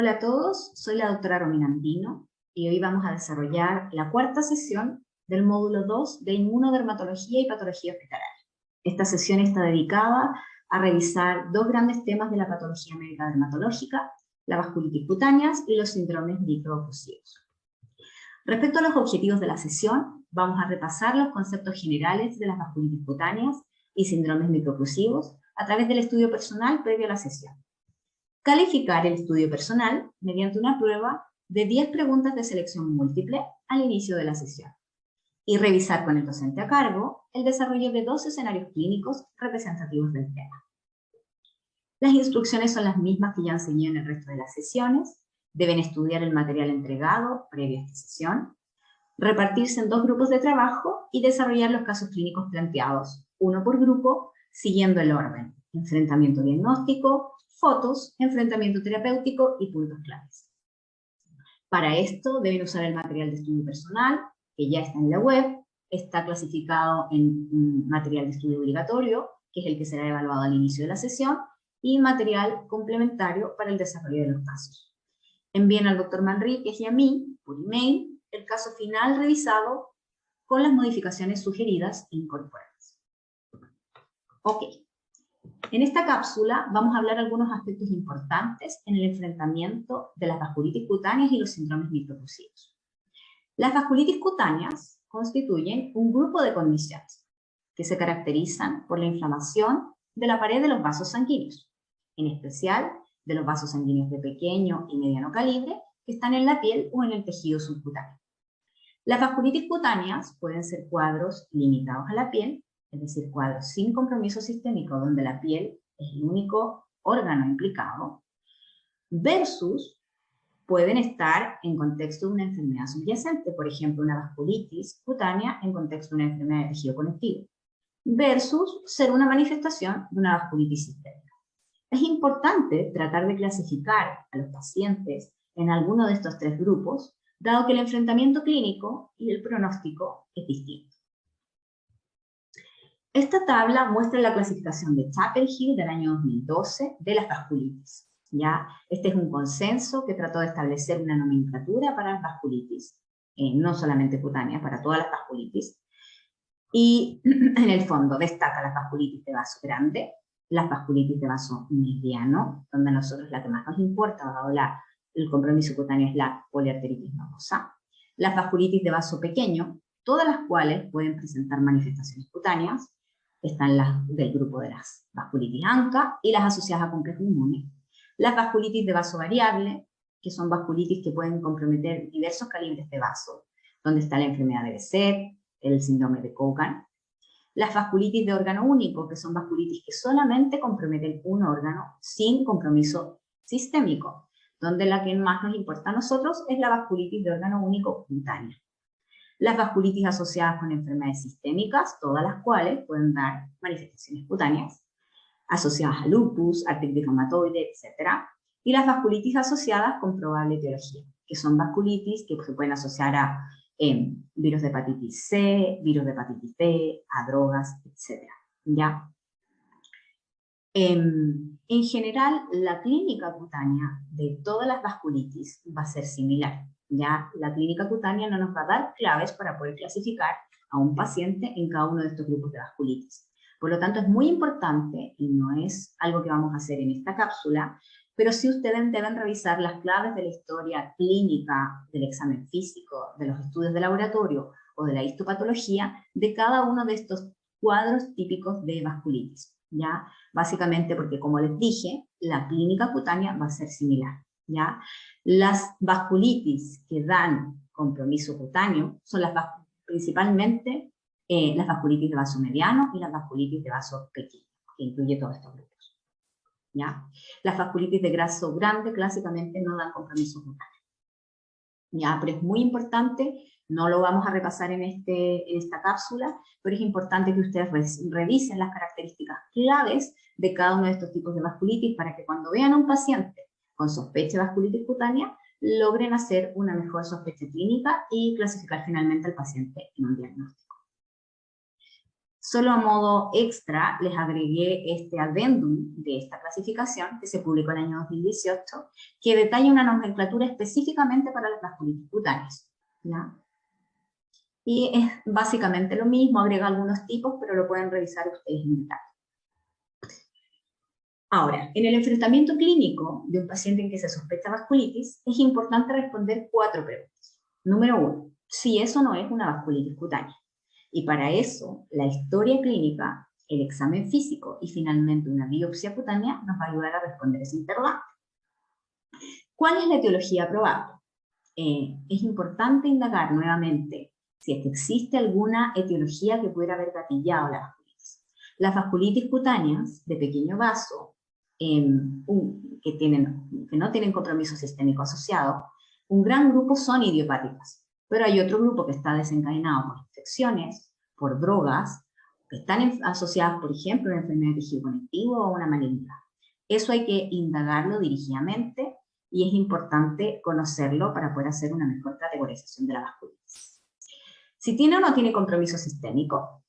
Hola a todos, soy la doctora Romina Andino y hoy vamos a desarrollar la cuarta sesión del módulo 2 de Inmunodermatología y Patología Hospitalaria. Esta sesión está dedicada a revisar dos grandes temas de la patología médica dermatológica, la vasculitis cutánea y los síndromes microoclusivos. Respecto a los objetivos de la sesión, vamos a repasar los conceptos generales de las vasculitis cutáneas y síndromes microoclusivos a través del estudio personal previo a la sesión. Calificar el estudio personal mediante una prueba de 10 preguntas de selección múltiple al inicio de la sesión. Y revisar con el docente a cargo el desarrollo de 2 escenarios clínicos representativos del tema. Las instrucciones son las mismas que ya han seguido en el resto de las sesiones. Deben estudiar el material entregado previo a esta sesión, repartirse en 2 grupos de trabajo y desarrollar los casos clínicos planteados, uno por grupo, siguiendo el orden: enfrentamiento diagnóstico, fotos, enfrentamiento terapéutico y puntos claves. Para esto deben usar el material de estudio personal, que ya está en la web, está clasificado en material de estudio obligatorio, que es el que será evaluado al inicio de la sesión, y material complementario para el desarrollo de los casos. Envíen al Dr. Manríquez y a mí, por email, el caso final revisado con las modificaciones sugeridas e incorporadas. Ok. En esta cápsula vamos a hablar de algunos aspectos importantes en el enfrentamiento de las vasculitis cutáneas y los síndromes microoclusivos. Las vasculitis cutáneas constituyen un grupo de condiciones que se caracterizan por la inflamación de la pared de los vasos sanguíneos, en especial de los vasos sanguíneos de pequeño y mediano calibre que están en la piel o en el tejido subcutáneo. Las vasculitis cutáneas pueden ser cuadros limitados a la piel, es decir, cuadros sin compromiso sistémico donde la piel es el único órgano implicado, versus pueden estar en contexto de una enfermedad subyacente, por ejemplo, una vasculitis cutánea en contexto de una enfermedad de tejido conectivo, versus ser una manifestación de una vasculitis sistémica. Es importante tratar de clasificar a los pacientes en alguno de estos 3 grupos, dado que el enfrentamiento clínico y el pronóstico es distinto. Esta tabla muestra la clasificación de Chapel-Hill del año 2012 de las vasculitis. ¿Ya? Este es un consenso que trató de establecer una nomenclatura para las vasculitis, no solamente cutánea, para todas las vasculitis. Y en el fondo destaca las vasculitis de vaso grande, las vasculitis de vaso mediano, donde a nosotros la que más nos importa, dado el compromiso cutáneo, es la poliarteritis nodosa, las vasculitis de vaso pequeño, todas las cuales pueden presentar manifestaciones cutáneas, están las del grupo de las vasculitis ANCA y las asociadas a complejo inmune, las vasculitis de vaso variable, que son vasculitis que pueden comprometer diversos calibres de vaso, donde está la enfermedad de Behçet, el síndrome de Cogan, las vasculitis de órgano único, que son vasculitis que solamente comprometen un órgano sin compromiso sistémico, donde la que más nos importa a nosotros es la vasculitis de órgano único cutánea. Las vasculitis asociadas con enfermedades sistémicas, todas las cuales pueden dar manifestaciones cutáneas, asociadas a lupus, artritis reumatoide, etc. Y las vasculitis asociadas con probable etiología, que son vasculitis que se pueden asociar a virus de hepatitis C, virus de hepatitis B, a drogas, etc. ¿Ya? En general, la clínica cutánea de todas las vasculitis va a ser similar. ¿Ya? La clínica cutánea no nos va a dar claves para poder clasificar a un paciente en cada uno de estos grupos de vasculitis. Por lo tanto, es muy importante, y no es algo que vamos a hacer en esta cápsula, pero sí ustedes deben revisar las claves de la historia clínica, del examen físico, de los estudios de laboratorio o de la histopatología de cada uno de estos cuadros típicos de vasculitis, ¿ya? Básicamente porque, como les dije, la clínica cutánea va a ser similar, ¿ya? Las vasculitis que dan compromiso cutáneo son principalmente las vasculitis de vaso mediano y las vasculitis de vaso pequeño, que incluye todos estos grupos. ¿Ya? Las vasculitis de vaso grande clásicamente no dan compromiso cutáneo. ¿Ya? Pero es muy importante, no lo vamos a repasar en esta cápsula, pero es importante que ustedes revisen las características claves de cada uno de estos tipos de vasculitis para que cuando vean a un paciente con sospecha de vasculitis cutánea, logren hacer una mejor sospecha clínica y clasificar finalmente al paciente en un diagnóstico. Solo a modo extra les agregué este adendum de esta clasificación que se publicó en el año 2018, que detalla una nomenclatura específicamente para las vasculitis cutáneas, ¿ya? Y es básicamente lo mismo, agrega algunos tipos, pero lo pueden revisar ustedes en detalle. Ahora, en el enfrentamiento clínico de un paciente en que se sospecha vasculitis, es importante responder 4 preguntas. Número 1, si eso no es una vasculitis cutánea. Y para eso, la historia clínica, el examen físico y finalmente una biopsia cutánea nos va a ayudar a responder ese interrogante. ¿Cuál es la etiología probable? Es importante indagar nuevamente si es que existe alguna etiología que pudiera haber gatillado la vasculitis. Las vasculitis cutáneas de pequeño vaso, que no tienen compromiso sistémico asociado, un gran grupo son idiopáticas, pero hay otro grupo que está desencadenado por infecciones, por drogas, que están asociadas, por ejemplo, a una enfermedad de tejido conectivo o a una malignidad. Eso hay que indagarlo dirigidamente y es importante conocerlo para poder hacer una mejor categorización de la vasculitis. Si tiene o no tiene compromiso sistémico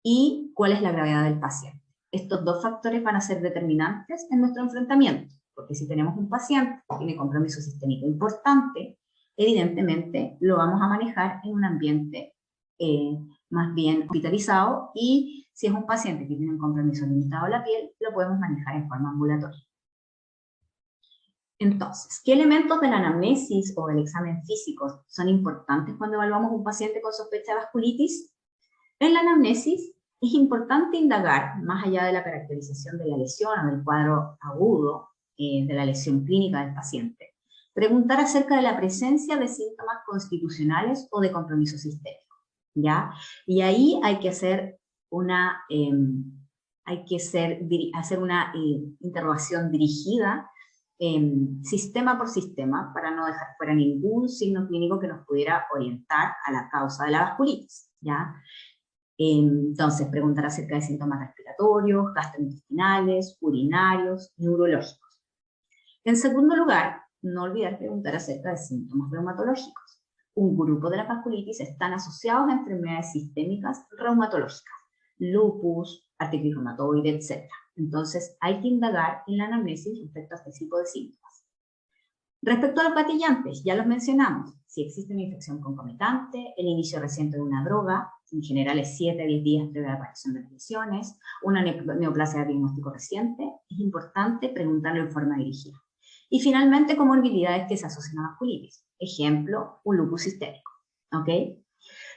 y cuál es la gravedad del paciente. Estos 2 factores van a ser determinantes en nuestro enfrentamiento, porque si tenemos un paciente que tiene compromiso sistémico importante, evidentemente lo vamos a manejar en un ambiente más bien hospitalizado, y si es un paciente que tiene un compromiso limitado a la piel, lo podemos manejar en forma ambulatoria. Entonces, ¿qué elementos de la anamnesis o del examen físico son importantes cuando evaluamos un paciente con sospecha de vasculitis? En la anamnesis es importante indagar, más allá de la caracterización de la lesión o del cuadro agudo de la lesión clínica del paciente, preguntar acerca de la presencia de síntomas constitucionales o de compromiso sistémico, ¿ya? Y ahí hay que hacer una, hacer una interrogación dirigida sistema por sistema, para no dejar fuera ningún signo clínico que nos pudiera orientar a la causa de la vasculitis, ¿ya? Entonces, preguntar acerca de síntomas respiratorios, gastrointestinales, urinarios, neurológicos. En segundo lugar, no olvidar preguntar acerca de síntomas reumatológicos. Un grupo de la vasculitis están asociados a enfermedades sistémicas reumatológicas, lupus, artritis reumatoide, etc. Entonces, hay que indagar en la anamnesis respecto a este tipo de síntomas. Respecto a los gatillantes, ya los mencionamos. Si existe una infección concomitante, el inicio reciente de una droga, en general es 7 a 10 días previa a la aparición de las lesiones, una neoplasia de diagnóstico reciente, es importante preguntarlo en forma dirigida. Y finalmente, comorbilidades que se asocian a vasculitis. Ejemplo, un lupus sistémico. ¿Ok?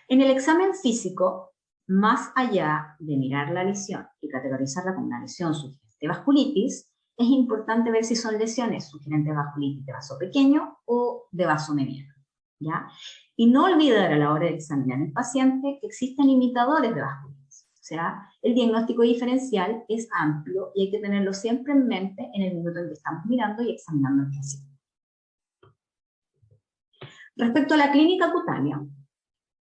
En el examen físico, más allá de mirar la lesión y categorizarla como una lesión sugerente de vasculitis, es importante ver si son lesiones sugerentes de vasculitis de vaso pequeño o de vaso mediano, ¿ya? Y no olvidar a la hora de examinar al paciente que existen imitadores de vasculitis. O sea, el diagnóstico diferencial es amplio y hay que tenerlo siempre en mente en el minuto en que estamos mirando y examinando al paciente. Respecto a la clínica cutánea,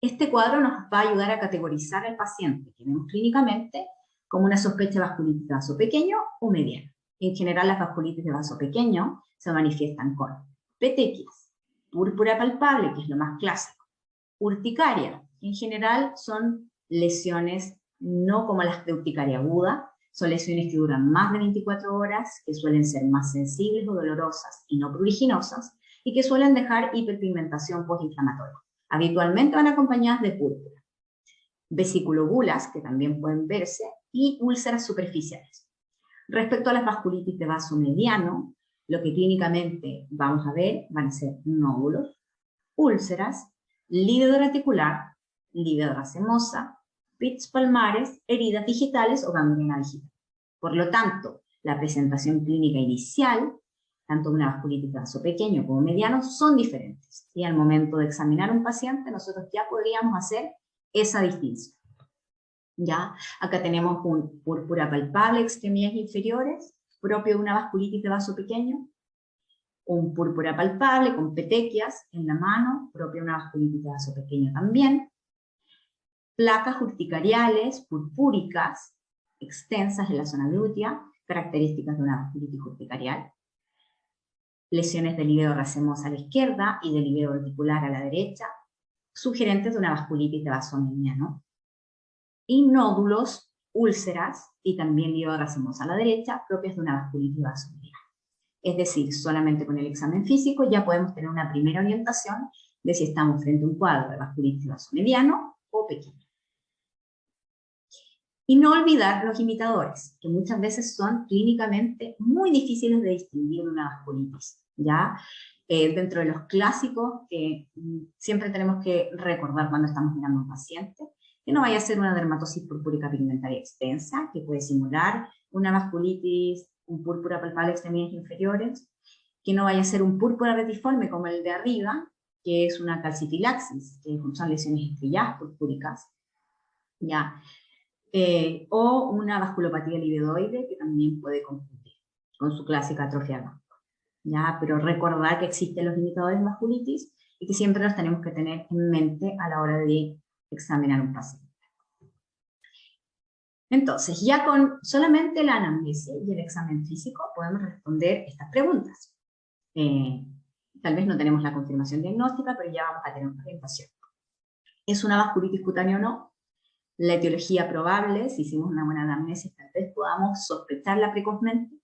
este cuadro nos va a ayudar a categorizar al paciente que vemos clínicamente como una sospecha de vasculitis de vaso pequeño o mediano. En general, las vasculitis de vaso pequeño se manifiestan con petequias, púrpura palpable, que es lo más clásico, urticaria, que en general son lesiones no como las de urticaria aguda, son lesiones que duran más de 24 horas, que suelen ser más sensibles o dolorosas y no pruriginosas, y que suelen dejar hiperpigmentación postinflamatoria. Habitualmente van acompañadas de púrpura, vesiculobulas, que también pueden verse, y úlceras superficiales. Respecto a las vasculitis de vaso mediano, lo que clínicamente vamos a ver van a ser nódulos, úlceras, lívido reticular, lívido racemosa, pits palmares, heridas digitales o gangrena digital. Por lo tanto, la presentación clínica inicial, tanto de una vasculitis de vaso pequeño como mediano, son diferentes. Y al momento de examinar a un paciente, nosotros ya podríamos hacer esa distinción. ¿Ya? Acá tenemos un púrpura palpable, extremidades inferiores, propio de una vasculitis de vaso pequeño, un púrpura palpable con petequias en la mano, propio de una vasculitis de vaso pequeño también, placas urticariales, purpúricas, extensas en la zona glútea, características de una vasculitis urticarial, lesiones de lívido racemosa a la izquierda y de lívido reticular a la derecha, sugerentes de una vasculitis de vaso mediano. y nódulos, úlceras y también hígado racemosa a la derecha, propias de una vasculitis vasomediana. Es decir, solamente con el examen físico ya podemos tener una primera orientación de si estamos frente a un cuadro de vasculitis vasomediano o pequeño. Y no olvidar los imitadores, que muchas veces son clínicamente muy difíciles de distinguir de una vasculitis, ¿ya? Dentro de los clásicos que siempre tenemos que recordar cuando estamos mirando a un paciente, que no vaya a ser una dermatosis purpúrica pigmentaria extensa, que puede simular una vasculitis, un púrpura palpable extremidades inferiores, que no vaya a ser un púrpura retiforme como el de arriba, que es una calcifilaxis, que son lesiones estrelladas purpúricas, ¿ya? O una vasculopatía livedoide, que también puede confundir con su clásica atrofia blanca, ¿ya? Pero recordar que existen los imitadores de vasculitis y que siempre los tenemos que tener en mente a la hora de examinar un paciente. Entonces, ya con solamente la anamnesis y el examen físico podemos responder estas preguntas. Tal vez no tenemos la confirmación diagnóstica, pero ya vamos a tener una orientación. ¿Es una vasculitis cutánea o no? La etiología probable, si hicimos una buena anamnesis, tal vez podamos sospecharla precozmente.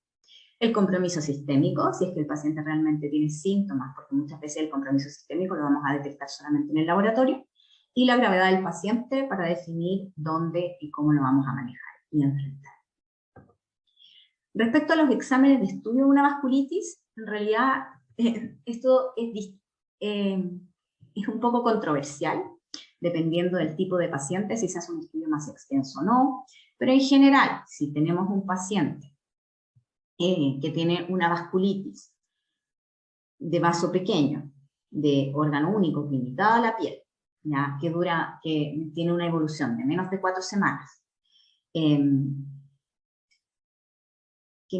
El compromiso sistémico, si es que el paciente realmente tiene síntomas, porque muchas veces el compromiso sistémico lo vamos a detectar solamente en el laboratorio. Y la gravedad del paciente para definir dónde y cómo lo vamos a manejar y enfrentar. Respecto a los exámenes de estudio de una vasculitis, en realidad esto es un poco controversial, dependiendo del tipo de paciente, si se hace un estudio más extenso o no, pero en general, si tenemos un paciente que tiene una vasculitis de vaso pequeño, de órgano único limitada a la piel, ¿ya? Que tiene una evolución de menos de 4 semanas, que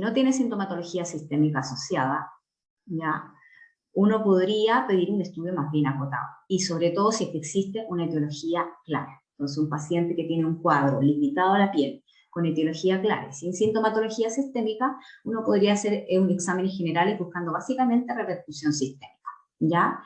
no tiene sintomatología sistémica asociada, ¿ya? Uno podría pedir un estudio más bien acotado, y sobre todo si es que existe una etiología clara. Entonces, un paciente que tiene un cuadro limitado a la piel, con etiología clara, sin sintomatología sistémica, uno podría hacer un examen general y buscando básicamente repercusión sistémica, ¿ya?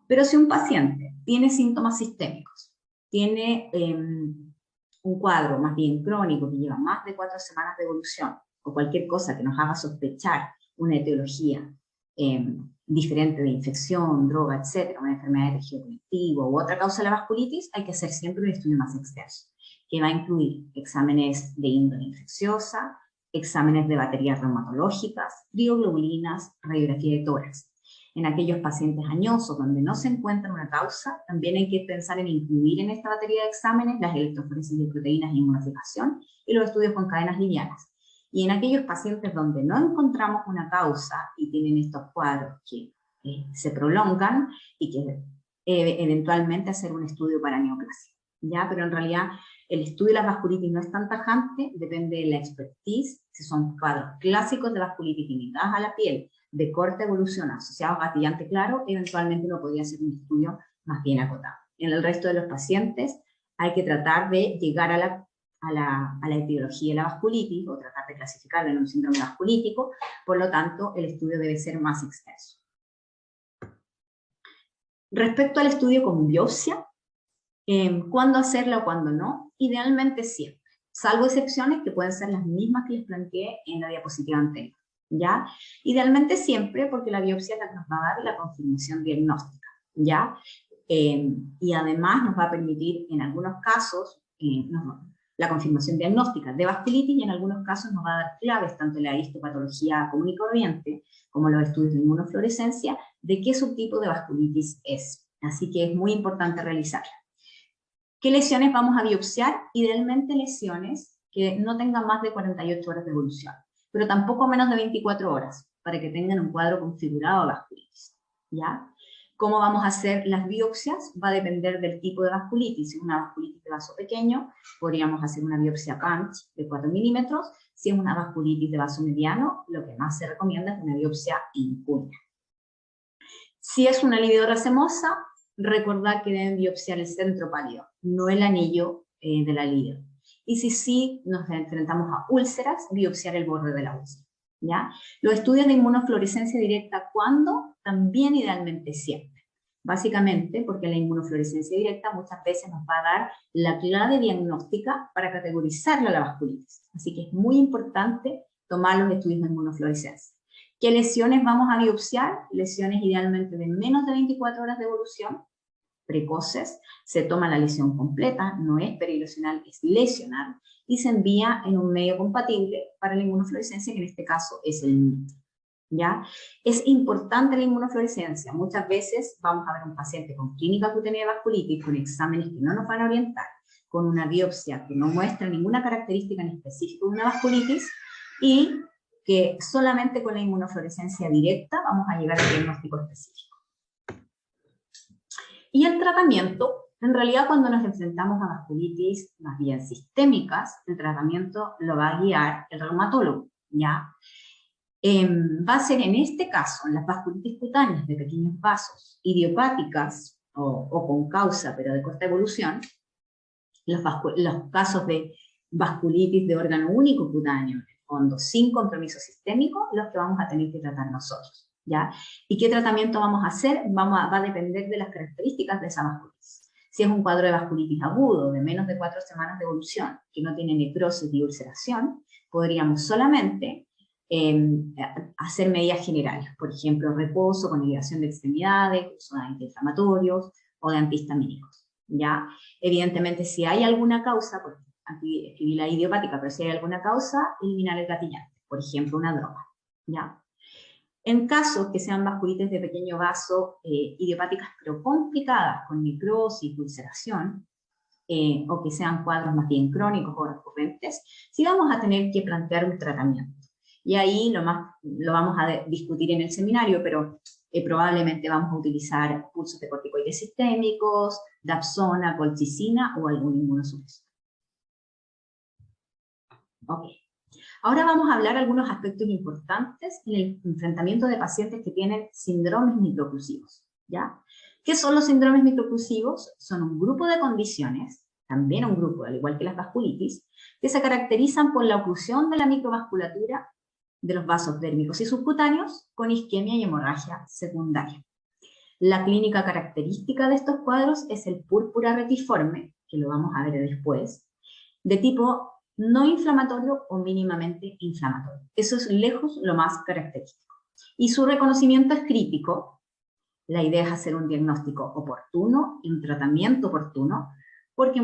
Pero si un paciente tiene síntomas sistémicos, tiene un cuadro más bien crónico que lleva más de 4 semanas de evolución, o cualquier cosa que nos haga sospechar una etiología diferente de infección, droga, etcétera, una enfermedad de tejido conectivo u otra causa de la vasculitis, hay que hacer siempre un estudio más extenso, que va a incluir exámenes de índole infecciosa, exámenes de baterías reumatológicas, crioglobulinas, radiografía de tórax. En aquellos pacientes añosos donde no se encuentra una causa, también hay que pensar en incluir en esta batería de exámenes las electroforesis de proteínas y inmunofijación y los estudios con cadenas livianas. Y en aquellos pacientes donde no encontramos una causa y tienen estos cuadros que se prolongan y que eventualmente hacer un estudio para neoplasia, ¿ya? Pero en realidad el estudio de las vasculitis no es tan tajante, depende de la expertise, si son cuadros clásicos de vasculitis limitadas a la piel, de corta evolución asociados a gatillante claro, eventualmente uno podría hacer un estudio más bien acotado. En el resto de los pacientes hay que tratar de llegar a la etiología de la vasculitis, o tratar de clasificarla en un síndrome vasculítico, por lo tanto, el estudio debe ser más extenso. Respecto al estudio con biopsia, ¿cuándo hacerla o cuándo no? Idealmente siempre, salvo excepciones que pueden ser las mismas que les planteé en la diapositiva anterior, ¿ya? Idealmente siempre, porque la biopsia es la que nos va a dar la confirmación diagnóstica, ¿ya? Y además nos va a permitir, en algunos casos, la confirmación diagnóstica de vasculitis, y en algunos casos nos va a dar claves, tanto en la histopatología común y corriente, como los estudios de inmunofluorescencia, de qué subtipo de vasculitis es. Así que es muy importante realizarla. ¿Qué lesiones vamos a biopsiar? Idealmente lesiones que no tengan más de 48 horas de evolución, pero tampoco menos de 24 horas, para que tengan un cuadro configurado de vasculitis, ¿ya? ¿Cómo vamos a hacer las biopsias? Va a depender del tipo de vasculitis. Si es una vasculitis de vaso pequeño, podríamos hacer una biopsia punch de 4 milímetros. Si es una vasculitis de vaso mediano, lo que más se recomienda es una biopsia in cuña. Si es una livido racemosa, recordad que deben biopsiar el centro pálido, no el anillo de la libido. Y si sí nos enfrentamos a úlceras, biopsiar el borde de la úlcera, ¿ya? Los estudios de inmunofluorescencia directa, ¿cuándo? También idealmente siempre, Básicamente porque la inmunofluorescencia directa muchas veces nos va a dar la clave diagnóstica para categorizarla a la vasculitis. Así que es muy importante tomar los estudios de inmunofluorescencia. ¿Qué lesiones vamos a biopsiar? Lesiones idealmente de menos de 24 horas de evolución, precoces. Se toma la lesión completa, no es perilesional, es lesional, y se envía en un medio compatible para la inmunofluorescencia, que en este caso es el NIT. ¿Ya? Es importante la inmunofluorescencia. Muchas veces vamos a ver un paciente con clínica cutánea de vasculitis, con exámenes que no nos van a orientar, con una biopsia que no muestra ninguna característica en específico de una vasculitis, y que solamente con la inmunofluorescencia directa vamos a llegar al diagnóstico específico. Y el tratamiento, en realidad cuando nos enfrentamos a vasculitis más bien sistémicas, el tratamiento lo va a guiar el reumatólogo, ¿ya? Va a ser en este caso, en las vasculitis cutáneas de pequeños vasos, idiopáticas o con causa pero de corta evolución, los casos de vasculitis de órgano único cutáneo, fondo sin compromiso sistémico, los que vamos a tener que tratar nosotros, ¿ya? ¿Y qué tratamiento vamos a hacer? Va a depender de las características de esa vasculitis. Si es un cuadro de vasculitis agudo, de menos de 4 semanas de evolución, que no tiene necrosis ni ulceración, podríamos solamente hacer medidas generales, por ejemplo, reposo con elevación de extremidades, uso de antiinflamatorios o de antihistamínicos, ¿ya? Evidentemente, si hay alguna causa, porque aquí escribí la idiopática, pero si hay alguna causa, eliminar el gatillante, por ejemplo, una droga, ¿ya? En casos que sean vasculitis de pequeño vaso, idiopáticas pero complicadas, con necrosis, ulceración, o que sean cuadros más bien crónicos o recurrentes, sí vamos a tener que plantear un tratamiento. Y ahí lo vamos a discutir en el seminario, pero probablemente vamos a utilizar pulsos de corticoides sistémicos, dapsona, colchicina o algún inmunosupresor. Ok. Ahora vamos a hablar de algunos aspectos importantes en el enfrentamiento de pacientes que tienen síndromes microoclusivos, ¿ya? ¿Qué son los síndromes microoclusivos? Son un grupo de condiciones, también un grupo, al igual que las vasculitis, que se caracterizan por la oclusión de la microvasculatura de los vasos dérmicos y subcutáneos con isquemia y hemorragia secundaria. La clínica característica de estos cuadros es el púrpura retiforme, que lo vamos a ver después, de tipo no inflamatorio o mínimamente inflamatorio. Eso es lejos lo más característico. Y su reconocimiento es crítico. La idea es hacer un diagnóstico oportuno y un tratamiento oportuno, porque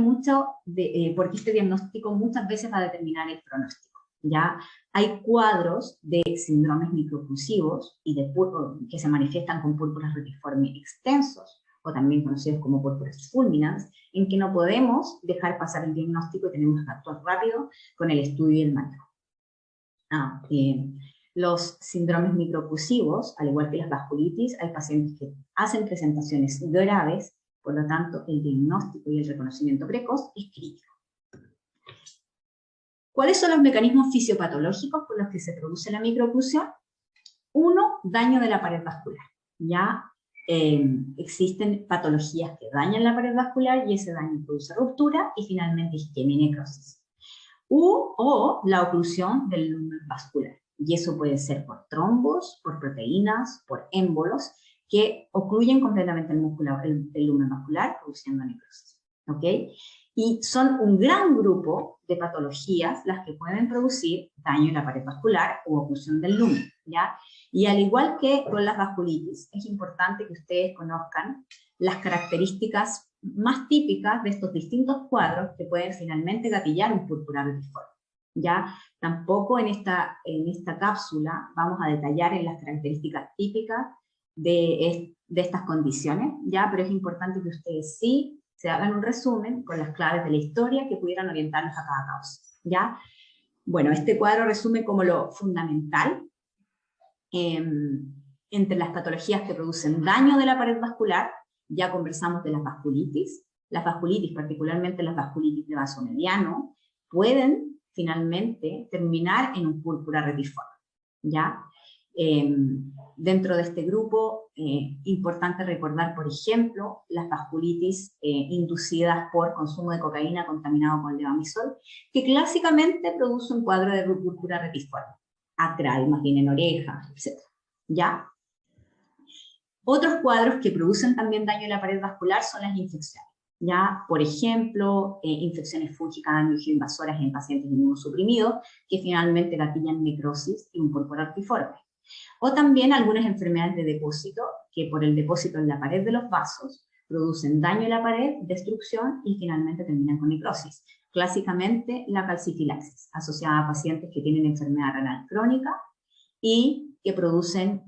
este diagnóstico muchas veces va a determinar el pronóstico. ¿Ya? Hay cuadros de síndromes microoclusivos y que se manifiestan con púrpuras retiformes extensos, o también conocidos como púrpuras fulminans, en que no podemos dejar pasar el diagnóstico y tenemos que actuar rápido con el estudio y el manejo. Los síndromes microoclusivos, al igual que las vasculitis, hay pacientes que hacen presentaciones graves, por lo tanto el diagnóstico y el reconocimiento precoz es crítico. ¿Cuáles son los mecanismos fisiopatológicos por los que se produce la microoclusión? Uno, daño de la pared vascular. Ya existen patologías que dañan la pared vascular y ese daño produce ruptura y finalmente isquemia y necrosis. O la oclusión del lumen vascular. Y eso puede ser por trombos, por proteínas, por émbolos, que ocluyen completamente el lumen vascular, produciendo necrosis. ¿Ok? Y son un gran grupo de patologías las que pueden producir daño en la pared vascular o oclusión del lumen, ¿ya? Y al igual que con las vasculitis, es importante que ustedes conozcan las características más típicas de estos distintos cuadros que pueden finalmente gatillar un púrpura retiforme, ¿ya? Tampoco en esta cápsula vamos a detallar en las características típicas de estas condiciones, ¿ya? Pero es importante que ustedes sí se hagan un resumen con las claves de la historia que pudieran orientarnos a cada causa, ¿ya? Bueno, este cuadro resume como lo fundamental entre las patologías que producen daño de la pared vascular. Ya conversamos de las vasculitis, particularmente las vasculitis de vaso mediano, pueden finalmente terminar en un púrpura retiforme, ¿ya? Dentro de este grupo, importante recordar, por ejemplo, las vasculitis inducidas por consumo de cocaína contaminado con levamisol, que clásicamente produce un cuadro de púrpura retiforme, acral, más bien en orejas, etc. ¿Ya? Otros cuadros que producen también daño en la pared vascular son las infecciones. ¿Ya? Por ejemplo, infecciones fúngicas angioinvasoras en pacientes inmunosuprimidos que finalmente gatillan necrosis y un púrpura artiforme. O también algunas enfermedades de depósito que por el depósito en la pared de los vasos producen daño en la pared, destrucción y finalmente terminan con necrosis. Clásicamente la calcifilaxis, asociada a pacientes que tienen enfermedad renal crónica y que producen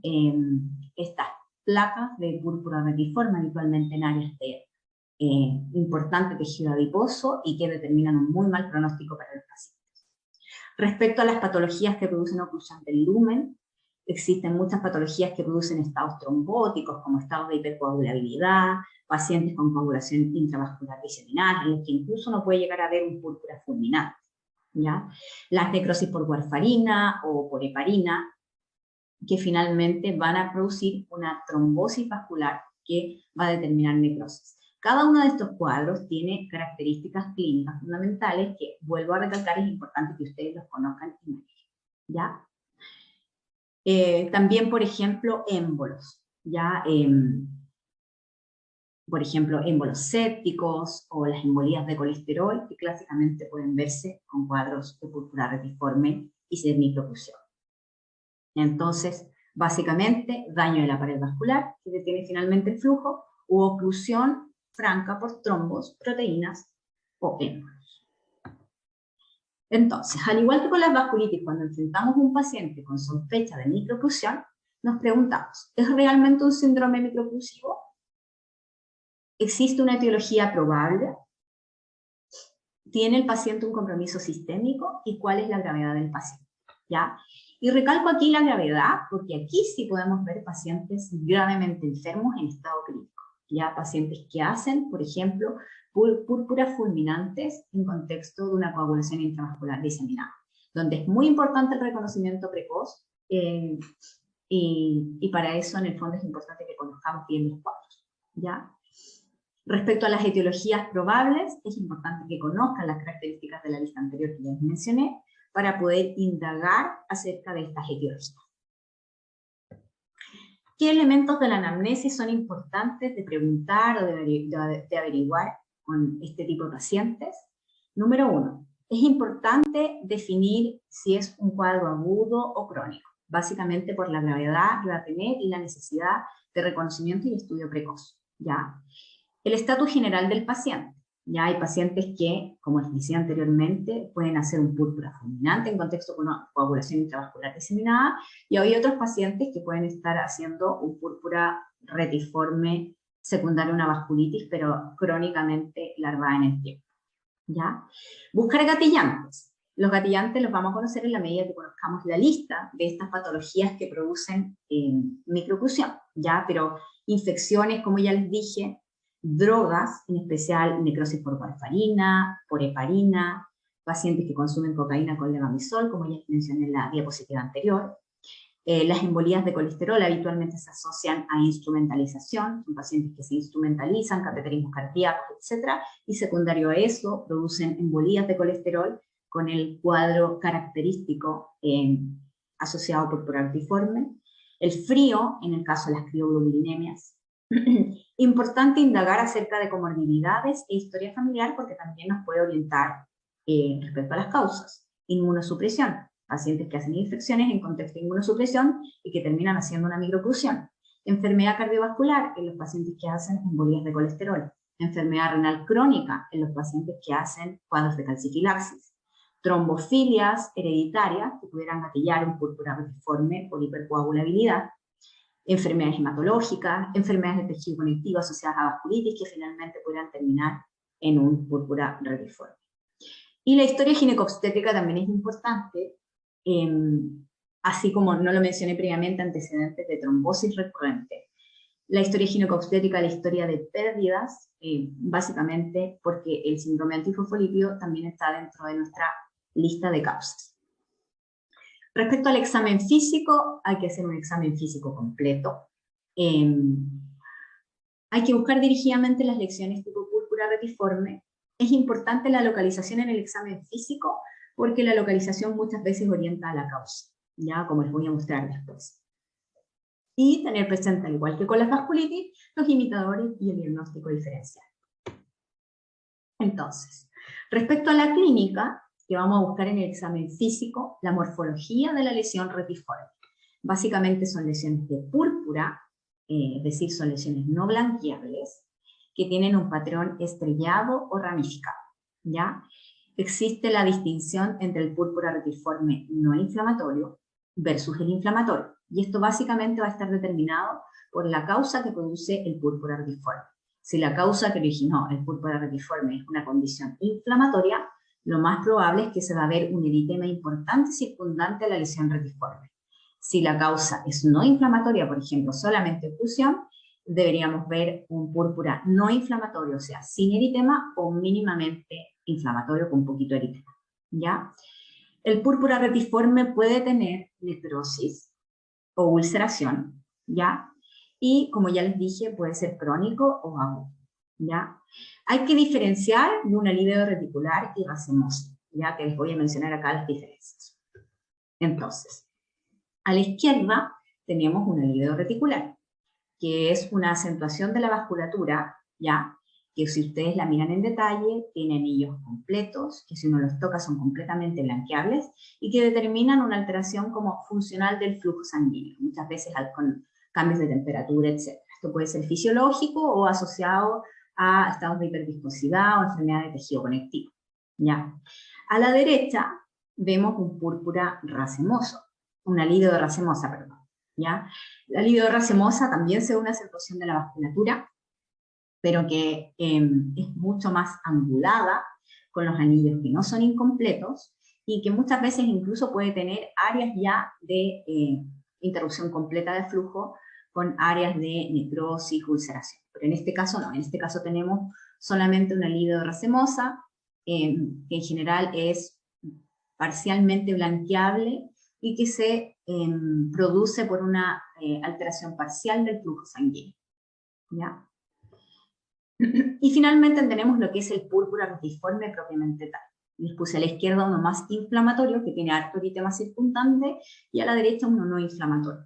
estas placas de púrpura retiforme habitualmente en áreas de importante tejido adiposo y que determinan un muy mal pronóstico para los pacientes. Respecto a las patologías que producen oclusión del lumen, existen muchas patologías que producen estados trombóticos, como estados de hipercoagulabilidad, pacientes con coagulación intravascular diseminal, en los que incluso no puede llegar a haber un púrpura fulminante, ¿ya? Las necrosis por warfarina o por heparina, que finalmente van a producir una trombosis vascular que va a determinar necrosis. Cada uno de estos cuadros tiene características clínicas fundamentales que, vuelvo a recalcar, es importante que ustedes los conozcan y manejen, ¿ya? También, por ejemplo, émbolos, ¿ya? Por ejemplo, émbolos sépticos o las embolías de colesterol, que clásicamente pueden verse con cuadros de púrpura retiforme y semicrofusión. Entonces, básicamente, daño de la pared vascular, que detiene finalmente el flujo, u oclusión franca por trombos, proteínas o émbolos. Entonces, al igual que con las vasculitis, cuando enfrentamos a un paciente con sospecha de microoclusión, nos preguntamos, ¿es realmente un síndrome microoclusivo? ¿Existe una etiología probable? ¿Tiene el paciente un compromiso sistémico? ¿Y cuál es la gravedad del paciente? ¿Ya? Y recalco aquí la gravedad, porque aquí sí podemos ver pacientes gravemente enfermos en estado crítico. ¿Ya? Pacientes que hacen, por ejemplo, púrpuras fulminantes en contexto de una coagulación intravascular diseminada, donde es muy importante el reconocimiento precoz, y para eso en el fondo es importante que conozcamos bien los cuadros, ¿ya? Respecto a las etiologías probables, es importante que conozcan las características de la lista anterior que les mencioné, para poder indagar acerca de estas etiologías. ¿Qué elementos de la anamnesis son importantes de preguntar o de averiguar con este tipo de pacientes? Número 1, es importante definir si es un cuadro agudo o crónico, básicamente por la gravedad que va a tener y la necesidad de reconocimiento y estudio precoz, ¿ya? El estatus general del paciente. Ya hay pacientes que, como les decía anteriormente, pueden hacer un púrpura fulminante en contexto con una coagulación intravascular diseminada, y hay otros pacientes que pueden estar haciendo un púrpura retiforme secundaria a una vasculitis, pero crónicamente larvada en el tiempo. ¿Ya? Buscar gatillantes. Los gatillantes los vamos a conocer en la medida que conozcamos la lista de estas patologías que producen microoclusión, ¿ya? Pero infecciones, como ya les dije, drogas, en especial necrosis por warfarina, por heparina, pacientes que consumen cocaína con levamisol, como ya mencioné en la diapositiva anterior. Las embolías de colesterol habitualmente se asocian a instrumentalización, son pacientes que se instrumentalizan, cateterismos cardíacos, etc. Y secundario a eso, producen embolías de colesterol con el cuadro característico asociado a púrpura artiforme. El frío, en el caso de las crioglobulinemias. Importante indagar acerca de comorbilidades e historia familiar, porque también nos puede orientar respecto a las causas. Inmunosupresión, pacientes que hacen infecciones en contexto de inmunosupresión y que terminan haciendo una microoclusión. Enfermedad cardiovascular en los pacientes que hacen embolías de colesterol. Enfermedad renal crónica en los pacientes que hacen cuadros de calcifilaxis. Trombofilias hereditarias que pudieran gatillar un púrpura retiforme por hipercoagulabilidad. Enfermedades hematológicas, enfermedades de tejido conectivo asociadas a vasculitis que finalmente pudieran terminar en un púrpura retiforme. Y la historia ginecobstétrica también es importante, así como no lo mencioné previamente, antecedentes de trombosis recurrente. La historia ginecobstétrica, la historia de pérdidas, básicamente porque el síndrome antifosfolípido también está dentro de nuestra lista de causas. Respecto al examen físico, hay que hacer un examen físico completo. Hay que buscar dirigidamente las lesiones tipo púrpura retiforme. Es importante la localización en el examen físico, porque la localización muchas veces orienta a la causa, ya como les voy a mostrar después. y tener presente, al igual que con las vasculitis, los imitadores y el diagnóstico diferencial. Entonces, respecto a la clínica, que vamos a buscar en el examen físico, la morfología de la lesión retiforme. Básicamente son lesiones de púrpura, es decir, son lesiones no blanqueables, que tienen un patrón estrellado o ramificado, ¿ya? Existe la distinción entre el púrpura retiforme no inflamatorio versus el inflamatorio, y esto básicamente va a estar determinado por la causa que produce el púrpura retiforme. Si la causa que originó el púrpura retiforme es una condición inflamatoria, lo más probable es que se va a ver un eritema importante circundante a la lesión retiforme. Si la causa es no inflamatoria, por ejemplo, solamente oclusión, deberíamos ver un púrpura no inflamatorio, o sea, sin eritema o mínimamente inflamatorio con poquito eritema, ¿ya? El púrpura retiforme puede tener necrosis o ulceración, ¿ya? Y, como ya les dije, puede ser crónico o agudo, ¿ya? Hay que diferenciar de un alíveo reticular y racemosa, ya que les voy a mencionar acá las diferencias. Entonces, a la izquierda tenemos un alíveo reticular, que es una acentuación de la vasculatura, ¿ya? Que si ustedes la miran en detalle, tiene anillos completos, que si uno los toca son completamente blanqueables, y que determinan una alteración como funcional del flujo sanguíneo, muchas veces con cambios de temperatura, etc. Esto puede ser fisiológico o asociado a estados de hiperviscosidad o enfermedad de tejido conectivo, ¿ya? A la derecha vemos un púrpura racemoso, un alívio de racemosa, perdón, ¿ya? La alívio de racemosa también se ve una acentuación de la vasculatura, pero que es mucho más angulada, con los anillos que no son incompletos, y que muchas veces incluso puede tener áreas ya de interrupción completa de flujo, con áreas de necrosis, ulceración. Pero en este caso no, en este caso tenemos solamente un alívio de racemosa, que en general es parcialmente blanqueable, y que se produce por una alteración parcial del flujo sanguíneo, ¿ya? Y finalmente tenemos lo que es el púrpura retiforme propiamente tal. Les puse a la izquierda uno más inflamatorio, que tiene harto eritema circundante, y a la derecha uno no inflamatorio.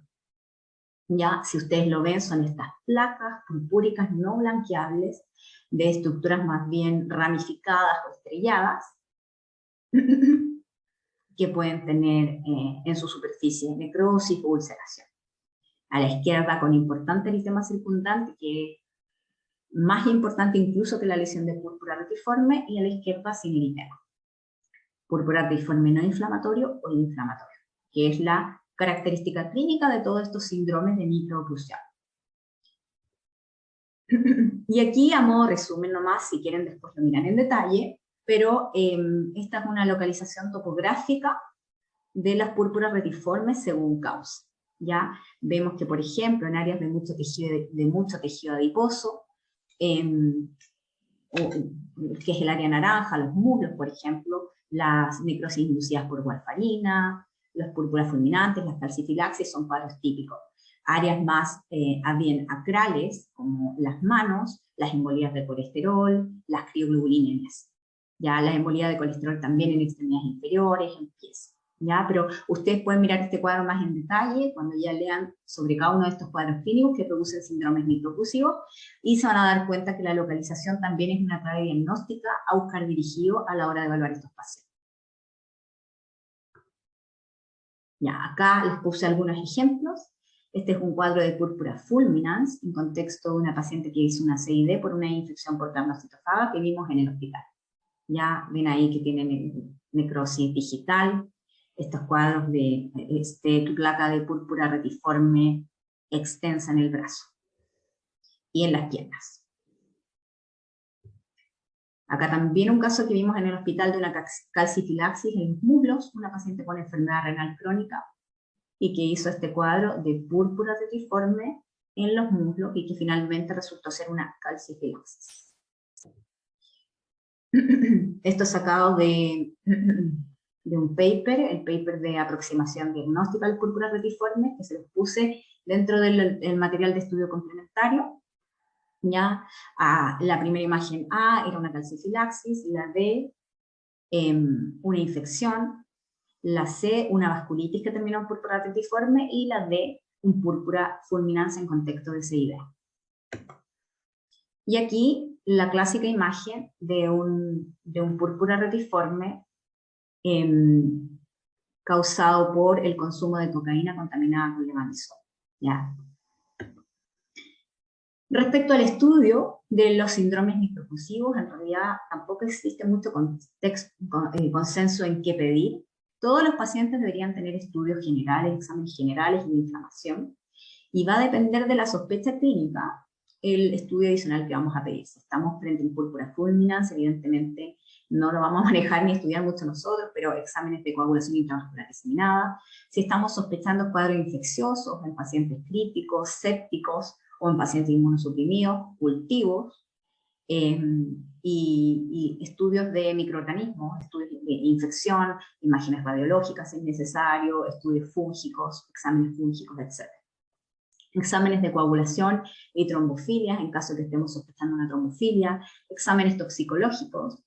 Ya, si ustedes lo ven, son estas placas purpúricas no blanqueables, de estructuras más bien ramificadas o estrelladas, que pueden tener en su superficie necrosis o ulceración. A la izquierda con importante eritema circundante, que es más importante incluso que la lesión de púrpura retiforme, y a la izquierda sin eritema. Púrpura retiforme no inflamatorio o inflamatorio, que es la característica clínica de todos estos síndromes de microoclusión. Y aquí, a modo resumen nomás, si quieren después lo miran en detalle, pero esta es una localización topográfica de las púrpuras retiformes según causa. ¿Ya? Vemos que, por ejemplo, en áreas de mucho tejido adiposo, que es el área naranja, los muslos, por ejemplo, las necrosis inducidas por warfarina, las púrpuras fulminantes, las calcifilaxis son cuadros típicos. Áreas más bien acrales, como las manos, las embolías de colesterol, las crioglobulinemias. Ya las embolías de colesterol también en extremidades inferiores, en pies. ¿Ya? Pero ustedes pueden mirar este cuadro más en detalle cuando ya lean sobre cada uno de estos cuadros clínicos que producen síndromes microoclusivos, y se van a dar cuenta que la localización también es una clave diagnóstica a buscar dirigido a la hora de evaluar estos pacientes. Ya, acá les puse algunos ejemplos. Este es un cuadro de púrpura fulminans en contexto de una paciente que hizo una CID por una infección por dermocitofaga que vimos en el hospital. Ya ven ahí que tiene necrosis digital, estos cuadros de placa de púrpura retiforme extensa en el brazo y en las piernas. Acá también un caso que vimos en el hospital de una calcifilaxis en los muslos, una paciente con enfermedad renal crónica, y que hizo este cuadro de púrpura retiforme en los muslos, y que finalmente resultó ser una calcifilaxis. Esto es sacado de un paper, el paper de aproximación diagnóstica del púrpura retiforme, que se los puse dentro del material de estudio complementario. Ya, la primera imagen A era una calcifilaxis, la B una infección, la C una vasculitis que terminó en púrpura retiforme, y la D un púrpura fulminans en contexto de CID. Y aquí la clásica imagen de un púrpura retiforme causado por el consumo de cocaína contaminada con levamisol. ¿Ya? Respecto al estudio de los síndromes microfusivos, en realidad tampoco existe mucho consenso en qué pedir. Todos los pacientes deberían tener estudios generales, exámenes generales y de inflamación, y va a depender de la sospecha clínica el estudio adicional que vamos a pedir. Si estamos frente a un púrpura fulminans, evidentemente no lo vamos a manejar ni estudiar mucho nosotros, pero exámenes de coagulación intravascular diseminada. Si estamos sospechando cuadros infecciosos en pacientes críticos, sépticos, o en pacientes inmunosuprimidos, cultivos, y estudios de microorganismos, estudios de infección, imágenes radiológicas si es necesario, estudios fúngicos, exámenes fúngicos, etc. Exámenes de coagulación y trombofilias, en caso de que estemos sospechando una trombofilia, exámenes toxicológicos,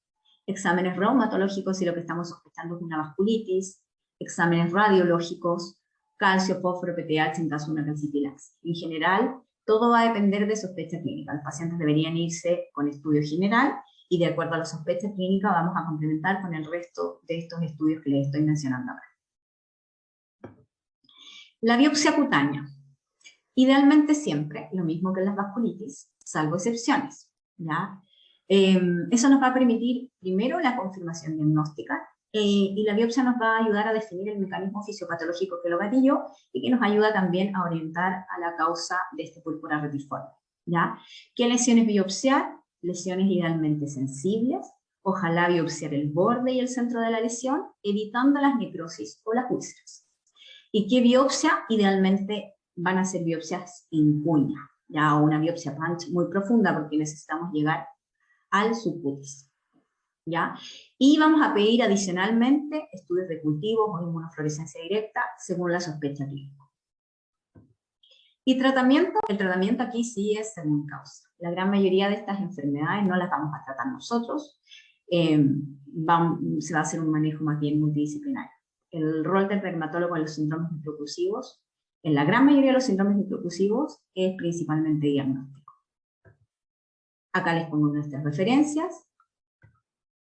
exámenes reumatológicos si lo que estamos sospechando es una vasculitis, exámenes radiológicos, calcio, fósforo, PTH en caso de una calcifilaxis. En general, todo va a depender de sospecha clínica. Los pacientes deberían irse con estudio general y de acuerdo a la sospecha clínica vamos a complementar con el resto de estos estudios que les estoy mencionando ahora. La biopsia cutánea. Idealmente siempre, lo mismo que en las vasculitis, salvo excepciones, ¿ya? Eso nos va a permitir, primero, la confirmación diagnóstica, y la biopsia nos va a ayudar a definir el mecanismo fisiopatológico que lo gatilló, y que nos ayuda también a orientar a la causa de este púrpura retiforme, ¿ya? ¿Qué lesiones biopsiar? Lesiones idealmente sensibles, ojalá biopsiar el borde y el centro de la lesión, evitando las necrosis o las úlceras. ¿Y qué biopsia? Idealmente van a ser biopsias en cuña, ya una biopsia punch muy profunda porque necesitamos llegar al subcutis, ¿ya? Y vamos a pedir adicionalmente estudios de cultivos o inmunofluorescencia directa según la sospecha clínica. Y tratamiento, el tratamiento aquí sí es según causa. La gran mayoría de estas enfermedades no las vamos a tratar nosotros, se va a hacer un manejo más bien multidisciplinario. El rol del dermatólogo en los síndromes microclusivos, en la gran mayoría de los síndromes microclusivos, es principalmente diagnóstico. Acá les pongo nuestras referencias.